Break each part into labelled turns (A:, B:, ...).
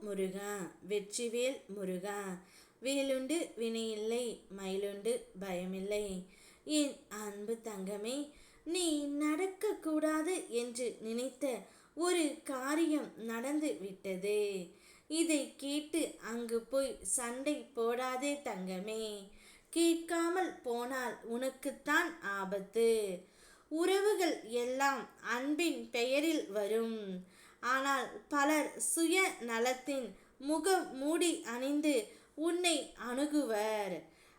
A: முருகா வெற்றிவேல் முருகா. வேலுண்டு வினையில்லை, மயிலுண்டு பயமில்லை. என் அன்பு தங்கமே, நீ நடக்கக்கூடாது என்று நினைத்த ஒரு காரியம் நடந்து விட்டது. இதை கேட்டு அங்கு போய் சண்டை போடாதே தங்கமே. கேட்காமல் போனால் உனக்குத்தான் ஆபத்து. உறவுகள் எல்லாம் அன்பின் பெயரில் வரும். ஆனால் பலர் சுய நலத்தின் முகம் மூடி அணிந்து உன்னை அணுகுவர்.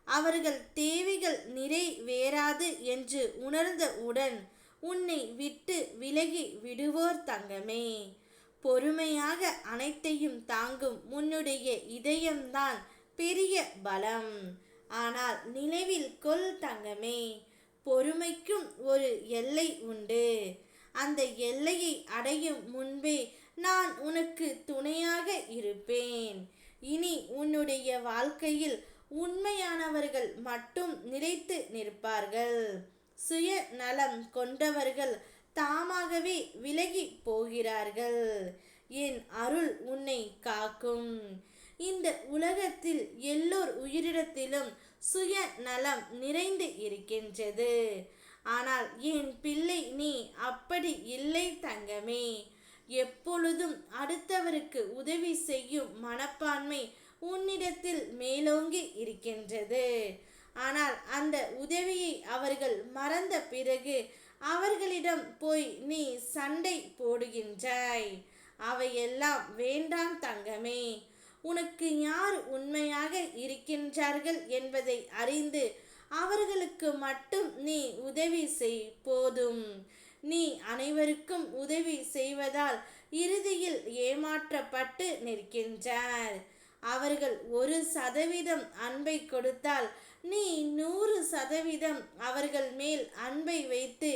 A: அவர்கள் தேவைகள் நிறைவேறாது என்று உணர்ந்தவுடன் உன்னை விட்டு விலகி விடுவோர் தங்கமே. பொறுமையாக அனைத்தையும் தாங்கும் உன்னுடைய இதயம்தான் பெரிய பலம். ஆனால் நினைவில் கொள் தங்கமே, பொறுமைக்கும் ஒரு எல்லை உண்டு. அந்த எல்லையை அடையும் முன்பே நான் உனக்கு துணையாக இருப்பேன். இனி உன்னுடைய வாழ்க்கையில் உண்மையானவர்கள் மட்டும் நிலைத்து நிற்பார்கள். சுய நலம் கொண்டவர்கள் தாமாகவே விலகி போகிறார்கள். என் அருள் உன்னை காக்கும். இந்த உலகத்தில் எல்லோர் உயிரிடத்திலும் சுய நலம் நிறைந்து இருக்கின்றது. ஆனால் என் பிள்ளை, நீ அப்படி இல்லை தங்கமே. எப்பொழுதும் அடுத்தவருக்கு உதவி செய்யும் மனப்பான்மை உன்னிடத்தில் மேலோங்கி இருக்கின்றது. ஆனால் அந்த உதவியை அவர்கள் மறந்த பிறகு அவர்களிடம் போய் நீ சண்டை போடுகின்றாய். அவையெல்லாம் வேண்டாம் தங்கமே. உனக்கு யார் உண்மையாக இருக்கின்றார்கள் என்பதை அறிந்து அவர்களுக்கு மட்டும் நீ உதவி செய் போதும். நீ அனைவருக்கும் உதவி செய்வதால் இறுதியில் ஏமாற்றப்பட்டு நிற்கின்றார். அவர்கள் 1% அன்பை கொடுத்தால் நீ 100% அவர்கள் மேல் அன்பை வைத்து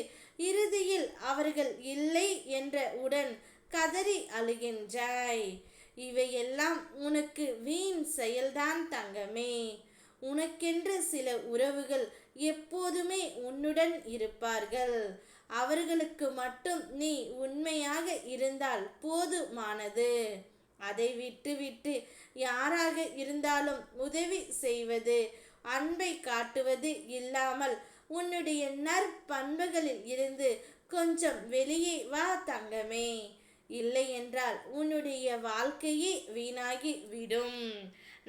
A: இறுதியில் அவர்கள் இல்லை என்ற உடன் கதறி அழுகின்றாய். இவையெல்லாம் உனக்கு வீண் செயல்தான் தங்கமே. உனக்கென்று சில உறவுகள் எப்போதுமே உன்னுடன் இருப்பார்கள். அவர்களுக்கு மட்டும் நீ உண்மையாக இருந்தால் போதுமானது. அதை விட்டு யாராக இருந்தாலும் உதவி செய்வது, அன்பை காட்டுவது இல்லாமல் உன்னுடைய நற்பண்புகளில் இருந்து கொஞ்சம் வெளியே வா தங்கமே. இல்லை என்றால் உன்னுடைய வாழ்க்கையே வீணாகி விடும்.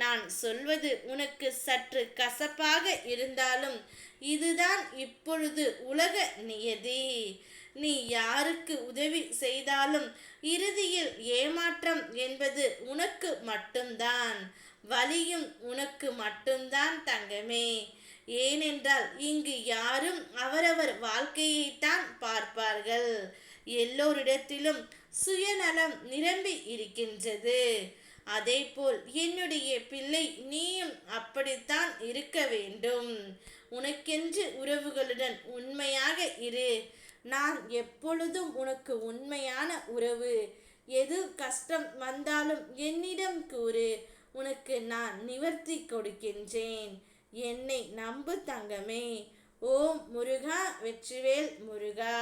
A: நான் சொல்வது உனக்கு சற்று கசப்பாக இருந்தாலும் இதுதான் இப்பொழுது உலக நியதி. நீ யாருக்கு உதவி செய்தாலும் இறுதியில் ஏமாற்றம் என்பது உனக்கு மட்டும்தான். வலியும் உனக்கு மட்டும்தான் தங்கமே. ஏனென்றால் இங்கு யாரும் அவரவர் வாழ்க்கையைத்தான் பார்ப்பார்கள். எல்லோரிடத்திலும் சுயநலம் நிரம்பி இருக்கின்றது. அதேபோல் என்னுடைய பிள்ளை, நீயும் அப்படித்தான் இருக்க வேண்டும். உனக்கென்று உறவுகளுடன் உண்மையாக இரு. நான் எப்பொழுதும் உனக்கு உண்மையான உறவு. எது கஷ்டம் வந்தாலும் என்னிடம் கூறு. உனக்கு நான் நிவர்த்தி கொடுக்கின்றேன். என்னை நம்பு தங்கமே. ஓம் முருகா வெற்றிவேல் முருகா.